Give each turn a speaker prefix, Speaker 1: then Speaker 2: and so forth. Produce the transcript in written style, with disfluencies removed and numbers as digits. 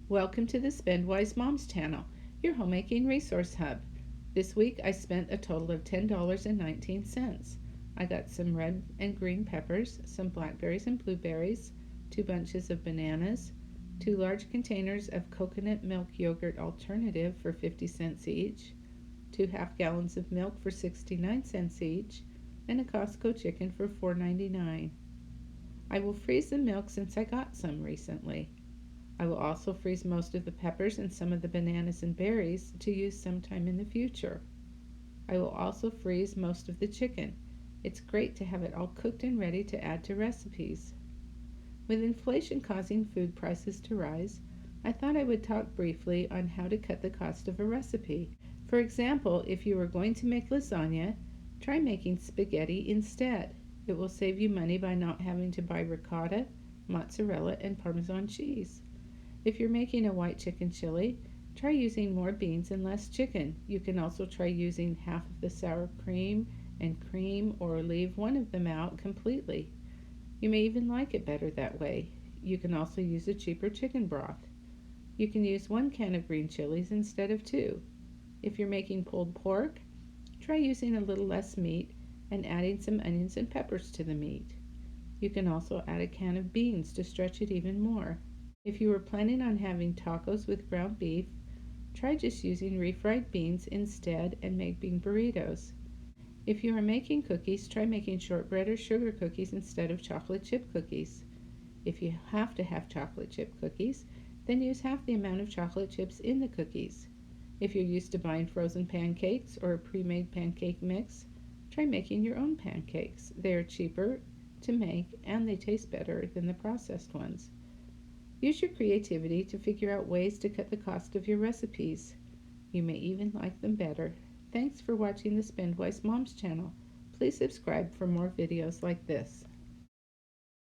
Speaker 1: Welcome to the Spendwise Moms channel, your homemaking resource hub. This week I spent a total of $10.19. I got some red and green peppers, some blackberries and blueberries, 2 bunches of bananas, 2 large containers of coconut milk yogurt alternative for 50 cents each, 2 half gallons of milk for 69 cents each, and a Costco chicken for $4.99. I will freeze the milk since I got some recently. I will also freeze most of the peppers and some of the bananas and berries to use sometime in the future. I will also freeze most of the chicken. It's great to have it all cooked and ready to add to recipes. With inflation causing food prices to rise, I thought I would talk briefly on how to cut the cost of a recipe. For example, if you are going to make lasagna, try making spaghetti instead. It will save you money by not having to buy ricotta, mozzarella, and Parmesan cheese. If you're making a white chicken chili, try using more beans and less chicken. You can also try using half of the sour cream and cream, or leave one of them out completely. You may even like it better that way. You can also use a cheaper chicken broth. You can use 1 can of green chilies instead of 2. If you're making pulled pork, try using a little less meat and adding some onions and peppers to the meat. You can also add a can of beans to stretch it even more. If you were planning on having tacos with ground beef, try just using refried beans instead and making burritos. If you are making cookies, try making shortbread or sugar cookies instead of chocolate chip cookies. If you have to have chocolate chip cookies, then use half the amount of chocolate chips in the cookies. If you're used to buying frozen pancakes or a pre-made pancake mix, try making your own pancakes. They are cheaper to make and they taste better than the processed ones. Use your creativity to figure out ways to cut the cost of your recipes. You may even like them better. Thanks for watching the Spendwise Moms channel. Please subscribe for more videos like this.